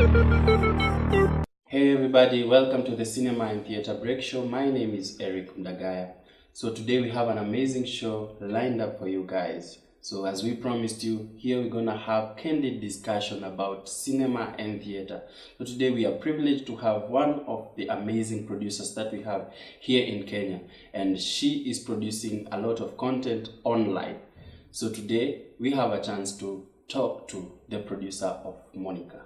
Hey everybody, welcome to the Cinema and Theatre Break Show. My name is Eric Mdagaya. So today we have an amazing show lined up for you guys. So as we promised you, here we're gonna have candid discussion about cinema and theatre. So today we are privileged to have one of the amazing producers that we have here in Kenya, and she is producing a lot of content online. So today we have a chance to talk to the producer of Monica.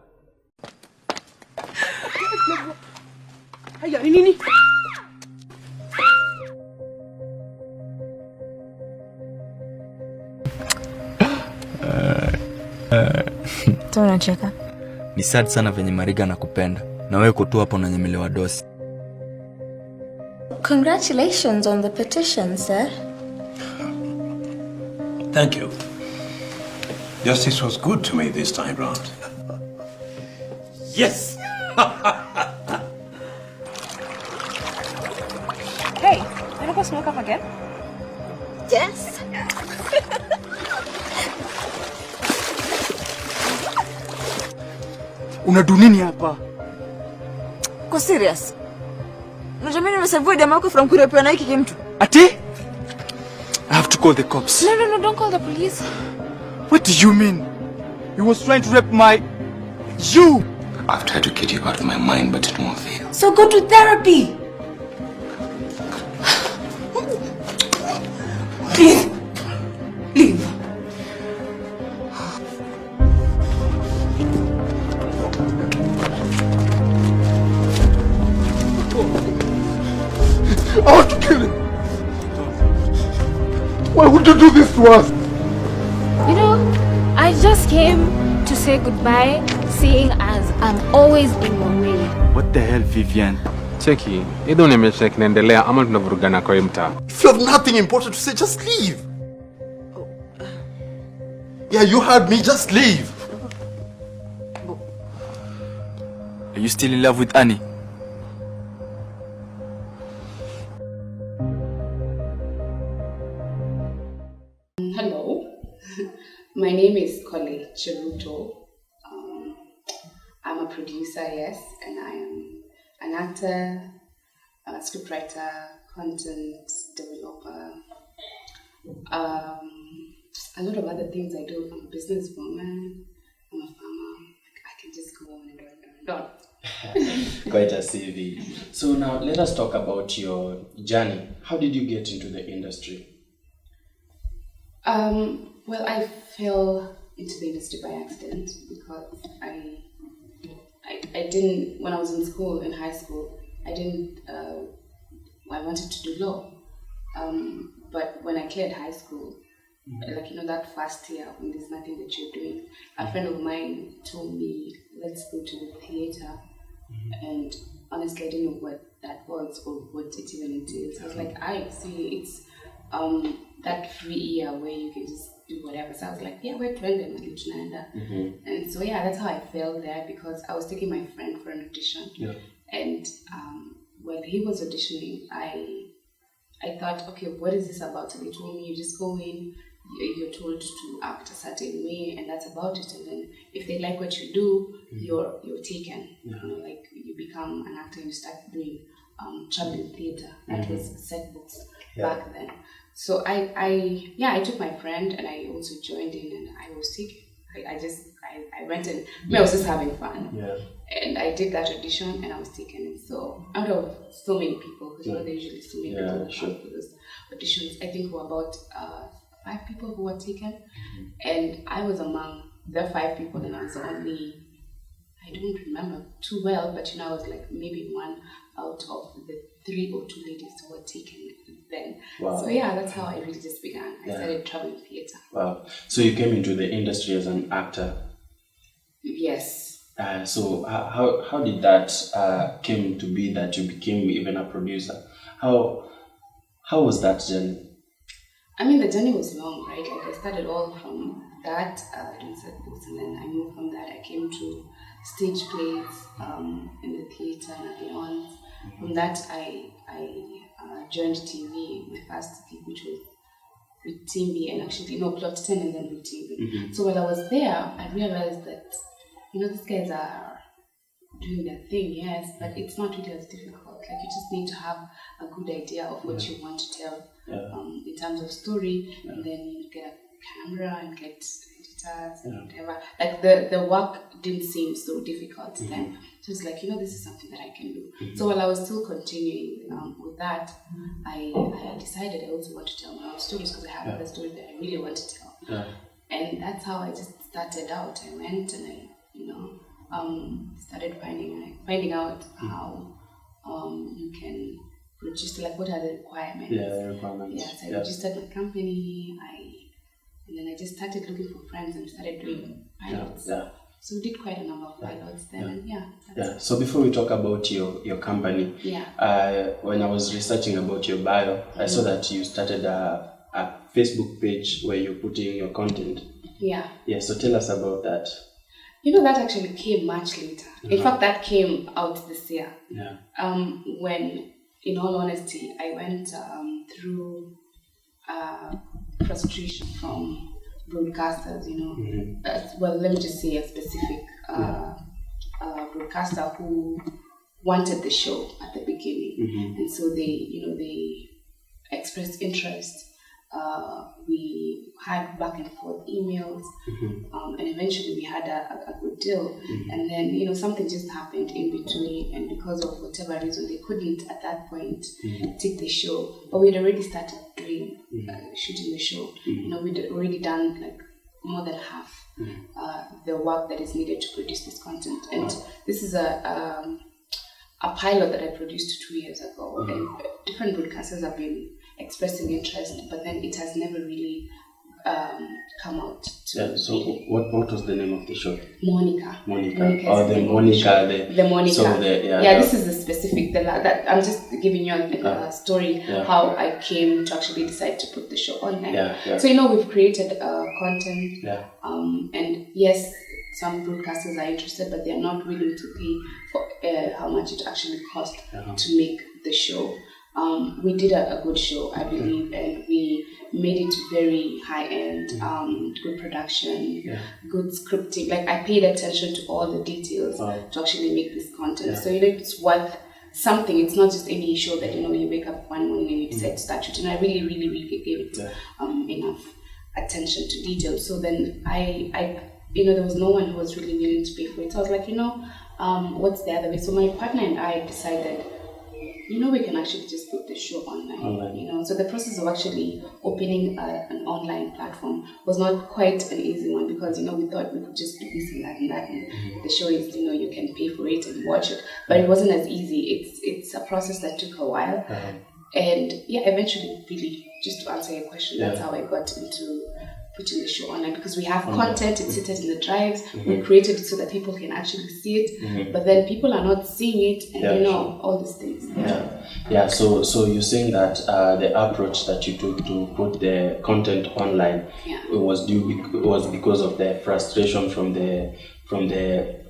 Haya, nini? Tunacheka. Ni sad sana venye Mariga nakupenda. Na wewe kutu hapo unanyemelewa dosi. Congratulations on the petition, sir. Thank you. Justice was good to me this time round. Yes! Hey, wanna go smoke up again? Yes. Unadu nini hapa? Ko serious? Unajamini nimesavua jamaa wako from kurepewa na hiki kimtu. Ati? I have to call the cops. No, don't call the police. What do you mean? He was trying to rape you. I've tried to get you out of my mind, but it won't fail. So go to therapy. Please. Leave. I want to kill him. Why would you do this to us? You know, I just came to say goodbye, seeing as I'm always in your way. What the hell, Vivian? Cheki, either unemesha kinaendelea ama tunavurugana kwa mtaa. If you have nothing important to say, just leave. Yeah, you heard me, just leave. Are you still in love with Annie? Hello, my name is Kole Cheruto. I'm a producer, yes, and I am an actor, a scriptwriter, content developer, a lot of other things I do. I'm a businesswoman, I'm a farmer. I can just go on and on. Quite a CV. So now let us talk about your journey. How did you get into the industry? Well, I fell into the industry by accident because I didn't, when I was in school, in high school, I wanted to do law. But when I cleared high school, like, you know, that first year when there's nothing that you're doing, a friend of mine told me, let's go to the theater. And honestly, I didn't know what that was or what it even entails. I was like, I see, it's that free year where you can just do whatever. So I was like, yeah, we're trending with Luchinaenda. And so yeah, that's how I fell there, because I was taking my friend for an audition. Yeah. And when he was auditioning, I thought, okay, what is this about? And they told me, you just go in, you're told to act a certain way, and that's about it. And then if they like what you do, you're taken. You know, like you become an actor and you start doing traveling theater. That was set books back then. So I took my friend and I also joined in, and I was sick. I went and I was just having fun. Yeah. And I did that audition and I was taken. So out of so many people, because you know, there usually so many people who come for those auditions, I think there were about 5 people who were taken. And I was among the 5 people, and I was the only, I don't remember too well, but you know, I was like maybe one out of the 3 or 2 ladies who were taken then. Wow. So yeah, that's how I really just began. I started traveling theater. Wow. So you came into the industry as an actor? Yes. So how did that came to be that you became even a producer? How was that journey? I mean, the journey was long, right? Like I started all from that, doing set books, and then I moved from that. I came to stage plays in the theater and beyond. From that, I joined TV, my first gig, which was with TV, and actually, Plot 10 and then with TV. So while I was there, I realized that, you know, these guys are doing their thing, yes, but it's not really as difficult. Like you just need to have a good idea of what you want to tell in terms of story, and then you get a camera and get editors and whatever. Like the work didn't seem so difficult then. So it's like, this is something that I can do. So while I was still continuing with that, I decided I also want to tell my own stories because I have other stories that I really want to tell. And that's how I just started out. I went and I, started finding out how you can register, like what are the requirements. The requirements. Yes, I registered my company, and then I just started looking for friends and started doing pilots. So we did quite a number of pilots then. So before we talk about your company, when I was researching about your bio, I saw that you started a Facebook page where you're putting your content. Yeah, so tell us about that. That actually came much later. In fact, that came out this year. When, in all honesty, I went through frustration from broadcasters, well, let me just say a specific broadcaster who wanted the show at the beginning. And so they expressed interest. We had back and forth emails, and eventually we had a good deal. And then, something just happened in between, and because of whatever reason, they couldn't at that point take the show. But we'd already started doing shooting the show. We'd already done like more than half the work that is needed to produce this content. And this is a pilot that I produced 2 years ago, and different broadcasters have been expressing interest, but then it has never really come out. So what was the name of the show? Monica. The Monica. So this is the specific. That I'm just giving you a story how I came to actually decide to put the show online. So we've created content, and yes, some broadcasters are interested, but they are not willing to pay for how much it actually costs to make the show. We did a good show, I believe, and we made it very high-end, good production, good scripting. Like, I paid attention to all the details to actually make this content. So, it's worth something. It's not just any show that, you wake up one morning and you decide to start shooting. I really, really, really gave it enough attention to detail. So then I there was no one who was really willing to pay for it. So I was like, what's the other way? So my partner and I decided, we can actually just put the show online. So the process of actually opening an online platform was not quite an easy one because, we thought we could just do this and that and that. And the show is, you can pay for it and watch it. But it wasn't as easy. It's a process that took a while. And eventually, really, just to answer your question, that's how I got into putting the show online, because we have content, it's seated in the drives, we created it so that people can actually see it, but then people are not seeing it, and all these things. So you're saying that the approach that you took to put the content online was because of the frustration from the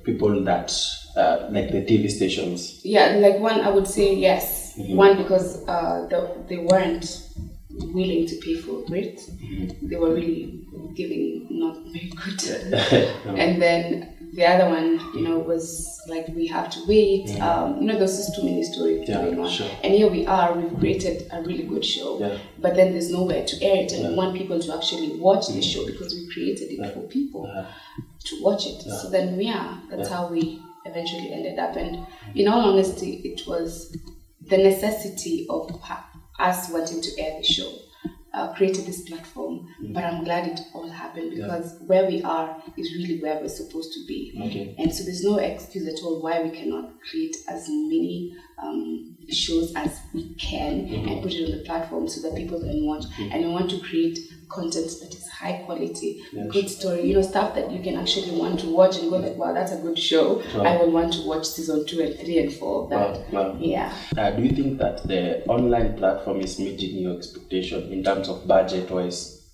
people that like the TV stations. Like one, I would say yes. One, because they weren't willing to pay for it. They were really giving not very good. And then the other one, was like, we have to wait. There's just too many stories going on. Sure. And here we are, we've created a really good show, but then there's nowhere to air it, and we want people to actually watch the show because we created it for people to watch it. So then that's how we eventually ended up. And in all honesty, it was the necessity of us wanting to air the show created this platform, but I'm glad it all happened because where we are is really where we're supposed to be. And so there's no excuse at all why we cannot create as many shows as we can and put it on the platform so that people can watch. And we want to create content that is high quality, good story, stuff that you can actually want to watch and go like, wow, that's a good show. I will want to watch season 2 and 3 and 4 of that. Do you think that the online platform is meeting your expectation in terms of budget wise?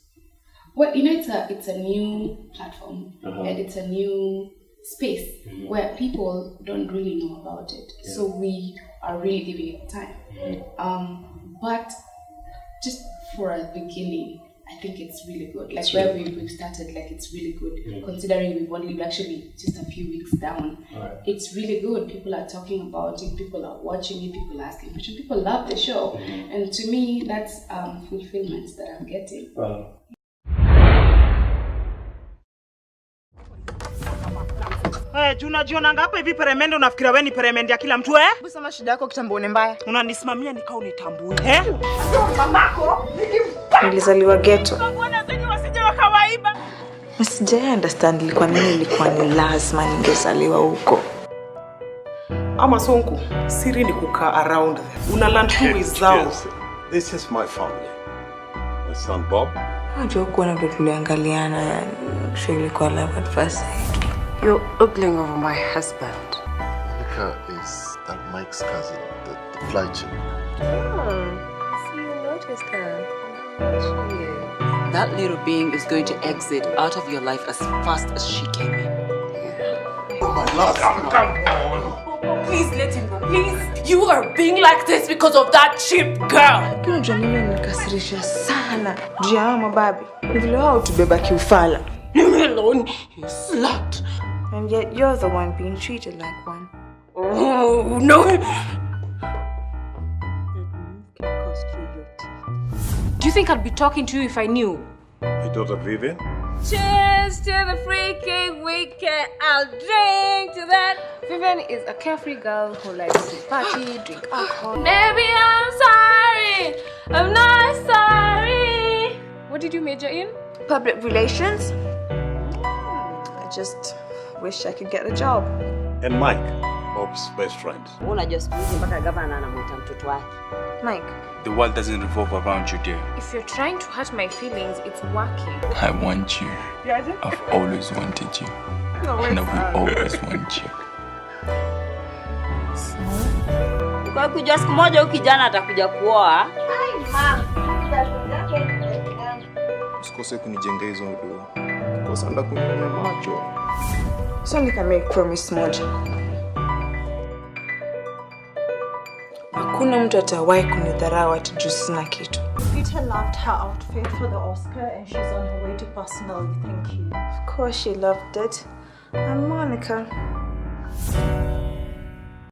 Well, it's a new platform and it's a new space where people don't really know about it. So we are really giving it time. But just for a beginning, I think it's really good. Like where we've started, like it's really good. Considering we've only actually just a few weeks down. It's really good. People are talking about it, people are watching it, people are asking questions, people love the show. And to me, that's fulfillment that I'm getting. Wow. Unajiona ngapa hivi peremende unafikiria wewe ni peremende ya kila mtu Hebu sema shida yako kitambo ni mbaya. Unanisimamia nikao unitambui. Mamako nilizaliwa ghetto. Mbona zenye wasije wakawaiba? Sijai understand kwa nini ilikuwa ni lazima ningezaliwa huko. Ama sonko, siri ni kukaa around them. Una learn who is thou. This is my family. My son Bob. Unajua kuona ndo tuliangaliana yani. Actually kwa love at first sight. You're ogling over my husband. Monica is that Mike's cousin, the fly chick. So you noticed her. She is. That little being is going to exit out of your life as fast as she came in. Oh my love. Come on. Please let him go. Please. You are being like this because of that cheap girl. Unajua mimi nikasirisha sana. Juu ya mababi. Vile wao tubeba kiufala. Leave me alone, you slut. And yet you're the one being treated like one. Oh, no. Do you think I'd be talking to you if I knew? My daughter Vivian. Cheers to the freaking weekend. I'll drink to that. Vivian is a carefree girl who likes to party, drink alcohol. Baby, I'm sorry. I'm not sorry. What did you major in? Public relations. I just wish I could get a job. And Mike, Bob's best friend. Mike. The world doesn't revolve around you, dear. If you're trying to hurt my feelings, it's working. I want you. I've always wanted you. And I will always want you. Kwa kuja siku moja ukijana atakuja kuoa. Usikose kunijenga hizo ndio. Kosa anda kunyonya macho. So nika make promise moja. Hakuna mtu atawahi kunidharau ati juu sina kitu. Peter loved her outfit for the Oscar and she's on her way to personally thank you. Of course she loved it. And Monica.